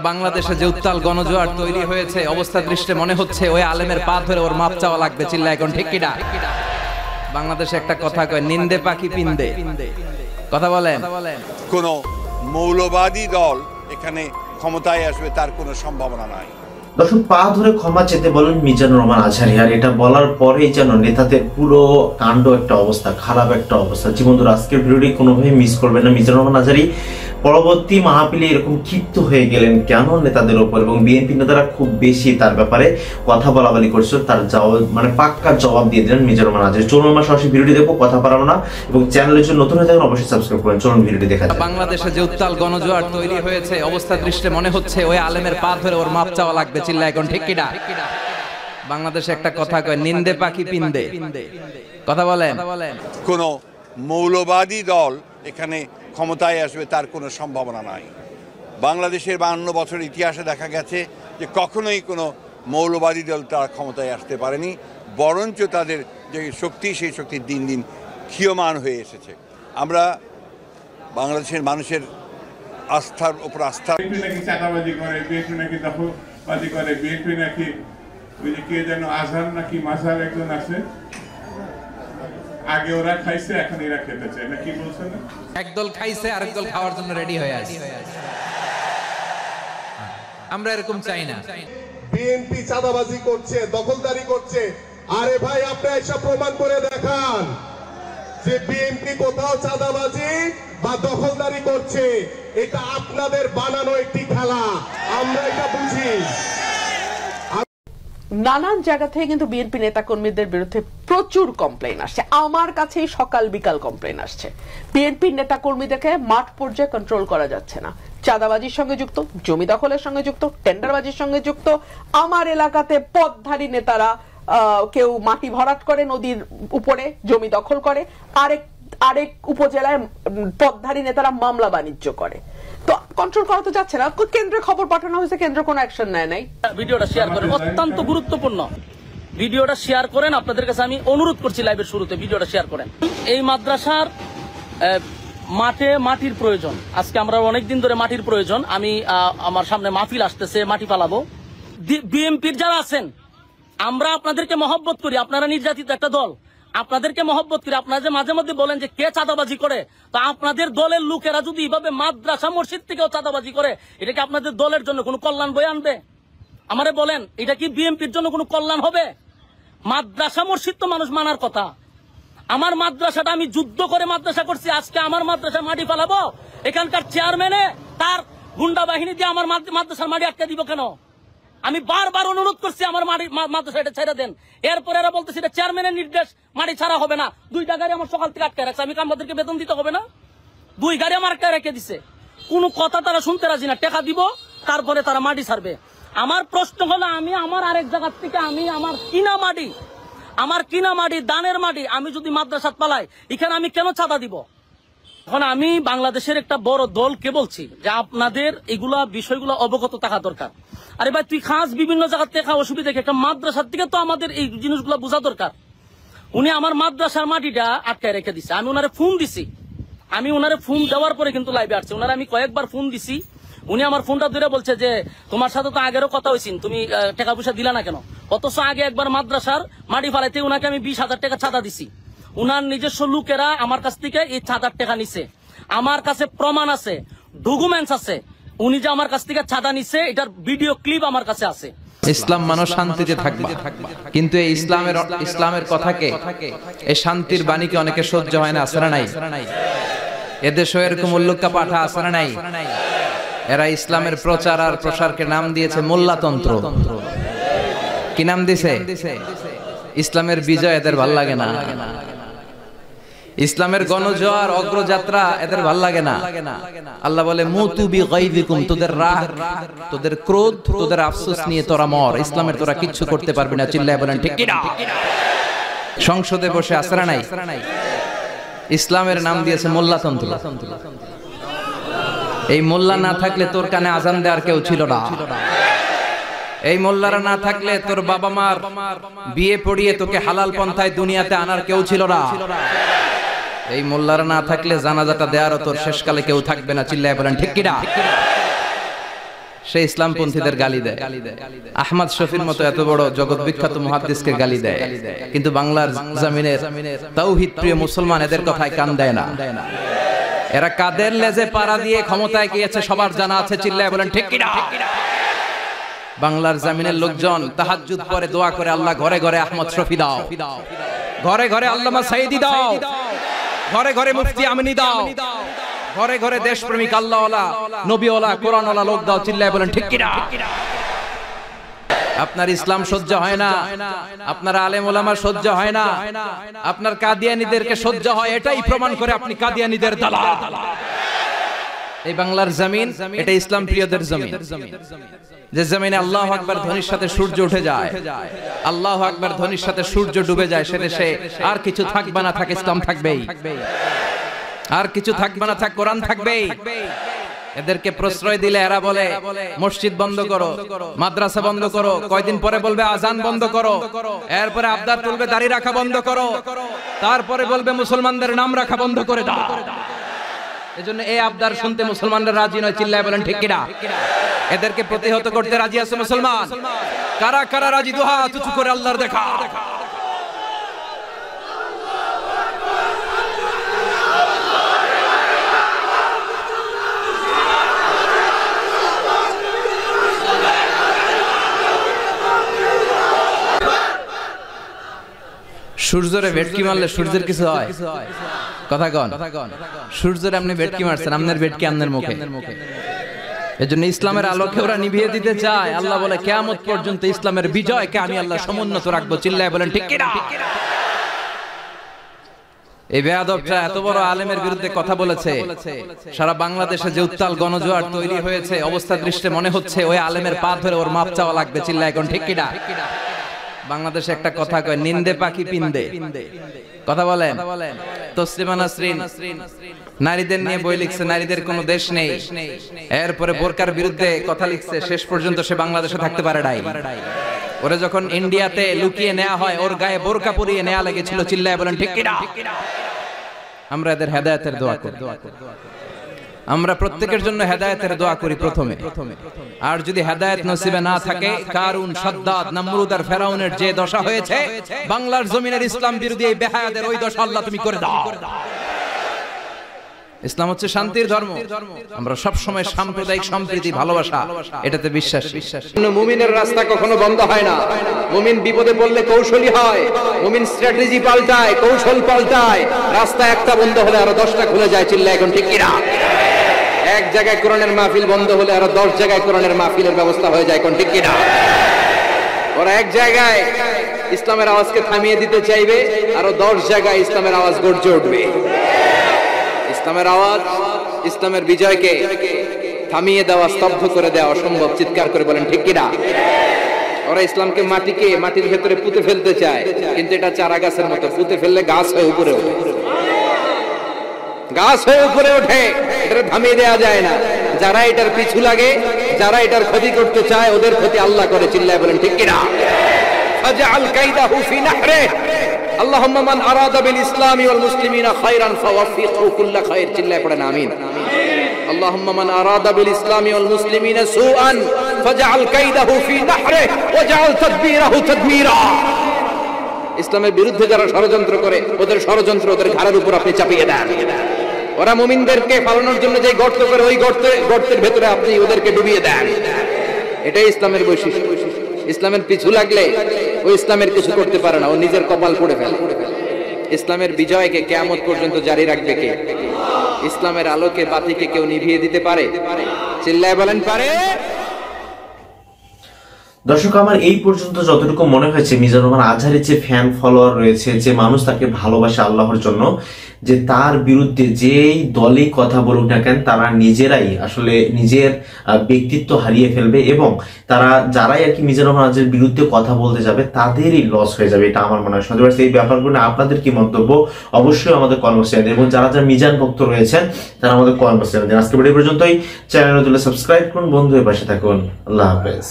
বাংলাদেশে যে উত্তাল গণজোয়ার তৈরি হয়েছে, অবস্থা দৃষ্টে মনে হচ্ছে ওই আলেমের পা ধরে ওর মাপ চাওয়া লাগবে। চিল্লা এখন ঠিক কিনা? বাংলাদেশে একটা কথা কয়, নিন্দে পাখি পিন্দে। কথা বলেন। কোন মৌলবাদী দল এখানে ক্ষমতায় আসবে তার কোনো সম্ভাবনা নাই। দর্শক, পা ধরে ক্ষমা চেতে বলেন মিজানুর রহমান আজহারী। আর এটা বলার পরেই যেন নেতাদের পুরো কাণ্ড একটা অবস্থা, খারাপ একটা অবস্থা। জীবনদূর আজকের ভিডিওটি কোনোভাবে মিস করবেন না। মিজানুর রহমান আজহারী পরবর্তী মাহফিলে এরকম ক্ষিপ্ত হয়ে গেলেন কেন নেতাদের ওপর, এবং বিএনপি নেতারা খুব বেশি তার ব্যাপারে কথা বলাবলি করছিল, তার পাক্কা জবাব দিয়ে দিলেন মিজানুর রহমান আজহারী। চলুন আমরা সরাসরি ভিডিওটি দেখবো, কথা বাড়াবো না, এবং চ্যানেলের জন্য নতুন হয়ে থাকেন অবশ্যই সাবস্ক্রাইব করবেন। চলুন ভিডিওটি দেখা যাক। বাংলাদেশে যে উত্তাল গণজোয়ার তৈরি হয়েছে, অবস্থা দৃষ্টে মনে হচ্ছে ওই আলেমের পা ধরে ওর মাপ চাওয়া লাগবে। চিল্লা এখন ঠিক কিনা? বাংলাদেশে একটা কথা কয়, নিন্দে পাখি পিন্দে। কথা বলেন। কোন মৌলবাদী দল এখানে ক্ষমতায় আসবে তার কোনো সম্ভাবনা নাই। বাংলাদেশের 52 বছর ইতিহাসে দেখা গেছে যে কখনোই কোনো মৌলবাদী দল তারা ক্ষমতায় আসতে পারেনি, বরঞ্চ তাদের যে শক্তি, সেই শক্তি দিন দিন ক্ষীয়মান হয়ে এসেছে। আমরা বাংলাদেশের মানুষের আস্থার উপর আস্থা। বিএনপি নাকি চাঁদাবাজি করে, বিএনপি নাকি দখলবাজি করে, বিএনপি নাকি ওই যে কে যেন আজহার নাকি মাঝহার একজন আছে, আগে ওরা খাইছে এখন এরা খেতে চায় না, কি বলছেন? একদল খাইছে আরেক দল খাওয়ার জন্য রেডি হয়ে আছে। আমরা এরকম চাই না। বিএনপি চাঁদাবাজি করছে, দখলদারি করছে। আরে ভাই, আপনি এসব প্রমাণ করে দেখান যে বিএনপি কোথাও চাঁদাবাজি বা দখলদারি করছে। এটা আপনাদের বানানো একটি খেলা, আমরা এটা বুঝি। নানান জায়গা থেকে কিন্তু বিএনপি নেতা কর্মীদের বিরুদ্ধে প্রচুর কমপ্লেইন আসছে। আমার কাছেই সকাল বিকাল কমপ্লেইন আসছে। বিএনপি নেতা কর্মীদেরকে মাঠ পর্যায়ে কন্ট্রোল করা যাচ্ছে না। চাঁদাবাজির সঙ্গে যুক্ত, জমি দখলের সঙ্গে যুক্ত, টেন্ডারবাজির সঙ্গে যুক্ত। আমার এলাকাতে পদধারী নেতারা কেউ মাটি ভরাট করে নদীর উপরে, জমি দখল করে, আরেক উপজেলায় পদধারী নেতারা মামলা বাণিজ্য করে। তো কন্ট্রোল করা তো যাচ্ছে না। কেন্দ্রে খবর পাঠানো হয়েছে, কেন্দ্র কোনো অ্যাকশন নেয় নাই। ভিডিওটা শেয়ার করেন, অত্যন্ত গুরুত্বপূর্ণ। ভিডিওটা শেয়ার করেন, আপনাদের কাছে আমি অনুরোধ করছি লাইভের শুরুতে ভিডিওটা শেয়ার করেন। এই মাদ্রাসার মাটির প্রয়োজন। আজকে আমরা অনেকদিন ধরে মাটির প্রয়োজন। আমি আমার সামনে মাহফিল আসতেছে, মাটি পালাবো। বিএনপির যারা আছেন, আমরা আপনাদেরকে মহব্বত করি, আপনারা নির্যাতিত একটা দল, আপনাদেরকে মহব্বত করি। আপনারা যে মাঝে মধ্যে বলেন যে কে চাঁদাবাজি করে, তো আপনাদের দলের লোকেরা যদি এইভাবে মাদ্রাসা মসজিদ থেকেও চাঁদাবাজি করে, এটা কি আপনাদের দলের জন্য কোনো কল্যাণ বয়ে আনবে? আমারে বলেন, এটা কি বিএনপির জন্য কোনো কল্যাণ হবে? মাদ্রাসা মসজিদ তো মানুষ মানার কথা। আমার মাদ্রাসাটা আমি যুদ্ধ করে মাদ্রাসা করছি, আজকে আমার মাদ্রাসা মাটি ফালাবো? এখানকার চেয়ারম্যানে তার গুন্ডা বাহিনী দিয়ে আমার মাদ্রাসার মাটি আটকে দিব কেন? আমি বারবার অনুরোধ করছি আমার মাদ্রাসা এটা ছেড়ে দেন। এরপরে এরা বলতেছে এটা চেয়ারম্যানের নির্দেশ, মাটি ছাড়া হবে না। 2টা গাড়ি আমার সকাল থেকে আটকে রাখছে, আমি আমাদেরকে বেতন দিতে হবে না? 2 গাড়ি আমার আটকে রেখে দিছে। কোনো কথা তারা শুনতে রাজি না। টাকা দিব, তারপরে তারা মাটি ছাড়বে। আমার প্রশ্ন হলো, আমি আমার আরেক জায়গার থেকে আমার কিনা মাটি, দানের মাটি আমি যদি মাদ্রাসাত পালাই, এখানে আমি কেন চাঁদা দিব? এখন আমি বাংলাদেশের একটা বড় দলকে বলছি যে আপনাদের এগুলা বিষয়গুলো অবগত থাকা দরকার। আরে ভাই, তুই খাস বিভিন্ন জায়গা থেকে অসুবিধা, একটা মাদ্রাসার থেকে তো আমাদের এই জিনিসগুলো বোঝা দরকার। উনি আমার মাদ্রাসার মাটিটা আটকায় রেখে দিছে। আমি ওনারে ফোন দিছি, আমি ওনারে ফোন দেওয়ার পরে কিন্তু লাইভে আসছে। ওনারে আমি কয়েকবার ফোন দিছি, উনি আমার ফোনটা ধরে বলছে যে তোমার সাথে তো আগেরও কথা হয়েছিল, তুমি টাকা পয়সা দিলা না কেন? অথচ আগে একবার মাদ্রাসার মাটি ফালাইতে ওনাকে আমি 20,000 টাকা চাঁদা দিছি। উনার নিজস্ব লোকেরা আমার কাছ থেকে এই চাঁদার টাকা নিছে। আমার কাছে প্রমাণ আছে, ডকুমেন্টস আছে, উনি যে আমার কাছ থেকে চাঁদা নিছে এটার ভিডিও ক্লিপ আমার কাছে আছে। ইসলাম মানুষ শান্তিতে থাকবে, কিন্তু এই ইসলামের কথাকে, এই শান্তির বাণীকে অনেকে সহ্য হয় না। আসরা নাই এদেশে এরকম উল্লুক্কা পাঠা, আসরা নাই। এরা ইসলামের প্রচার আর প্রসারকে নাম দিয়েছে মোল্লাতন্ত্র। কি নাম দিছে? ইসলামের বিজয় এদের ভাল লাগে না, ইসলামের গণজোয়ার অগ্রযাত্রা এদের ভাল লাগে না। আল্লাহ বলে মুতু বিগাইযিকুম, তোদের রাগ, তোদের ক্রোধ, তোদের আফসোস নিয়ে তোরা মর। ইসলামের তোরা কিচ্ছু করতে পারবি না। চিল্লায় বলেন ঠিক কিনা? সংসদে বসে আসরা নাই, ইসলামের নাম দিয়েছে মোল্লাতন্ত্র। এই মোল্লা না থাকলে তোর কানে আজান দেওয়ার কেউ ছিল না। এই মোল্লারা না থাকলে তোর বাবা মার বিয়ে পড়িয়ে তোকে হালাল পন্থায় দুনিয়াতে আনার কেউ ছিল না। এই মোল্লারা না থাকলে জানাজাটা দেওয়ারও তোর শেষকালে কেউ থাকবে না। চিল্লায় বলেন ঠিক কিনা? সে ইসলামপন্থীদের গালি দেয়, আহমদ শফির মতো এত বড় জগৎ বিখ্যাত মুহাদ্দিসকে গালি দেয়, কিন্তু বাংলার জমিনের তাওহীদ প্রিয় মুসলমান এদের কথায় কান দেয় না। এরা কাদের লেজে পাড়া দিয়ে ক্ষমতায় গিয়েছে সবার জানা আছে, চিল্লায় বলেন ঠিক কিনা? বাংলার জমিনের লোকজন তাহাজ্জুদ পড়ে দোয়া করে, আল্লাহ ঘরে ঘরে আহমদ শফি দাও, ঘরে ঘরে আল্লামা সাইদি দাও, ঘরে ঘরে মুফতি আমিনী দাও, ঘরে ঘরে দেশপ্রেমিক আল্লাহওয়ালা নবীওয়ালা কোরআনওয়ালা লোক দাও, চিল্লায় বলেন ঠিক কিনা? আপনার ইসলাম সহ্য হয় না, আপনার আলেম ওলামা সহ্য হয় না, আপনার কাদিয়ানীদেরকে সহ্য হয়, এটাই প্রমাণ করে আপনি কাদিয়ানীদের দালাল। এই বাংলার জমিন এটা ইসলাম প্রিয়দের জমিন, যে জমিনে আল্লাহু আকবার ধ্বনির সাথে সূর্য উঠে যায়, আল্লাহু আকবার ধ্বনির সাথে সূর্য ডুবে যায়, সে দেশে আর কিছু থাকবে না, থাক ইসলাম থাকবেই, আর কিছু থাকবে না, থাক কোরআন থাকবেই। এদেরকে প্রশ্রয় দিলে এরা বলে মসজিদ বন্ধ করো, মাদ্রাসা বন্ধ করো, কয়দিন পরে বলবে আজান বন্ধ করো, এরপরে আবদার তুলবে দাড়ি রাখা বন্ধ করো, তারপরে বলবে মুসলমানদের নাম রাখা বন্ধ করে দাও। এজন্য এই আবদার শুনতে মুসলমানরা রাজি নয়, চিল্লায় বলেন ঠিক কিনা? এদেরকে প্রতিহত করতে রাজি আছে মুসলমান? কারা কারা রাজি? দুহাত উঁচু করে আল্লাহর দেখা। সূর্যরে ভেটকি মারলে সূর্যের কিছু হয়? কথা কন, সূর্যরে আপনি ভেটকি মারছেন, আপনার ভেটকি আপনার মুখে। এজন্য ইসলামের আলোকে ওরা নিভিয়ে দিতে চায়। আল্লাহ বলে কিয়ামত পর্যন্ত ইসলামের বিজয়কে আমি আল্লাহ সমুন্নত রাখবো, চিল্লায় বলেন ঠিক কিনা? এই বেয়াদবটা এত বড় আলেমের বিরুদ্ধে কথা বলেছে, সারা বাংলাদেশে যে উত্তাল গণজোয়ার তৈরি হয়েছে, অবস্থা দৃষ্টে মনে হচ্ছে ওই আলেমের পা ধরে ওর মাপ চাওয়া লাগবে, চিল্লায় এখন ঠিক কিনা? বাংলাদেশে একটা কথা কয়, নিন্দে পাখি পিন্দে। কথা বলেন। তসলিমা নাসরিন নারীদের নিয়ে বই লিখছে, নারীদের কোনো দেশ নেই, এরপরে বোরকার বিরুদ্ধে কথা লিখছে, শেষ পর্যন্ত সে বাংলাদেশে থাকতে পারে নাই। ওরে যখন ইন্ডিয়াতে লুকিয়ে নেওয়া হয়, ওর গায়ে বোরকা পরিয়ে নেওয়া লেগেছিল, চিল্লায় বলেন ঠিক কিনা? আমরা এদের হেদায়েতের দোয়া করি, আমরা প্রত্যেকের জন্য হেদায়েতের দোয়া করি প্রথমে। আর যদি হেদায়েত নসিবে না থাকে, কারুন, সাদ্দাদ, নমরুদ আর ফেরাউনের যে দশা হয়েছে, বাংলার জমিনের ইসলাম বিরোধী এই বেহায়াদের ওই দশা আল্লাহ তুমি করে দাও। ইসলাম হচ্ছে শান্তির ধর্ম, আমরা সব সময় সাম্প্রদায়িক সম্প্রীতি, ভালোবাসা এটাতে বিশ্বাসী। মুমিনের রাস্তা কখনো বন্ধ হয় না। মুমিন বিপদে পড়লে কৌশলী হয়, মুমিন স্ট্র্যাটেজি পাল্টায়, কৌশল পাল্টায়। রাস্তা একটা বন্ধ হলে আরো 10টা খুলে যায়, চিল্লায় এখন ঠিক কিনা? এক জায়গায় কোরআনের মাহফিল বন্ধ হলে আরো 10 জায়গায় কোরআনের মাহফিলের ব্যবস্থা হয়ে যায়, কোন ঠিক কিনা? ওরা এক জায়গায় ইসলামের আওয়াজকে থামিয়ে দিতে চাইবে, আরো 10 জায়গায় ইসলামের আওয়াজ গর্জে উঠবে। ইসলামের আওয়াজ, ইসলামের বিজয়কে থামিয়ে দেওয়া, স্তব্ধ করে দেওয়া অসম্ভব, চিৎকার করে বলেন ঠিক কিনা? ওরা ইসলামকে মাটির ভেতরে পুঁতে ফেলতে চায়, কিন্তু এটা চারা গাছের মতো, পুঁতে ফেললে গাছ হয়ে উপরে ওঠে, গাছ হয়ে উপরে ওঠে, এটা থামিয়ে দেওয়া যায় না। যারা এটার পিছু লাগে, যারা এটার ক্ষতি করতে চায়, ওদের ক্ষতি আল্লাহ করে, চিল্লায় বলেন ঠিক কিনা? ফাজআল কাইদাহু ফি নাহরিহি আল্লাহুম্মা মান আরাদা বিল ইসলামি ওয়াল মুসলিমিনা খায়রান ফাওয়াফিকহু কুল্লা খায়র, চিল্লায় পড়েন আমিন। আল্লাহুম্মা মান আরাদা বিল ইসলামি ওয়াল মুসলিমিনা সুআন ফাজআল কাইদাহু ফি নাহরিহি ওয়াজআল তাদবীরাহু তাদমীরা। ইসলামের বিরুদ্ধে যারা ষড়যন্ত্র করে, ওদের ষড়যন্ত্র ওদের ঘাড়ের উপর আপনি চাপিয়ে দেন। ওরা মুমিনদেরকে পালানোর জন্য যে গর্ত করে, ওই গর্তের ভেতরে আপনি ওদেরকে ডুবিয়ে দেন। এটাই ইসলামের বৈশিষ্ট্য। ইসলামের পিছু লাগলে ও ইসলামের কিছু করতে পারে না, ও নিজের কপাল পড়ে ফেলে। ইসলামের বিজয়কে কিয়ামত পর্যন্ত জারি রাখবে কে? ইসলামের আলোকে বাতিকে কেউ নিভিয়ে দিতে পারে? চিল্লায় বলেন পারে? দর্শক, আমার এই পর্যন্ত যতটুকু মনে হয়েছে, মিজানুর রহমান আজহারের যে ফ্যান ফলোয়ার রয়েছে, যে মানুষ তাকে ভালোবাসে আল্লাহর জন্য, যে তার বিরুদ্ধে যেই দলই কথা বলুক না কেন, তারা নিজেরাই আসলে নিজের ব্যক্তিত্ব হারিয়ে ফেলবে, এবং তারা যারাই আর কি মিজানুর রহমান আজহারের বিরুদ্ধে কথা বলতে যাবে, তাদেরই লস হয়ে যাবে, এটা আমার মনে হয়। সত্যি এই ব্যাপারগুলো আপনাদের কি মন্তব্য অবশ্যই আমাদের কমেন্টে জানাবেন, এবং যারা যারা মিজান ভক্ত রয়েছেন তারা আমাদের কমেন্টে জানাবেন। আজকে ভিডিও পর্যন্তই। চ্যানেল সাবস্ক্রাইব করুন, বন্ধুদের পাশে থাকুন। আল্লাহ হাফেজ।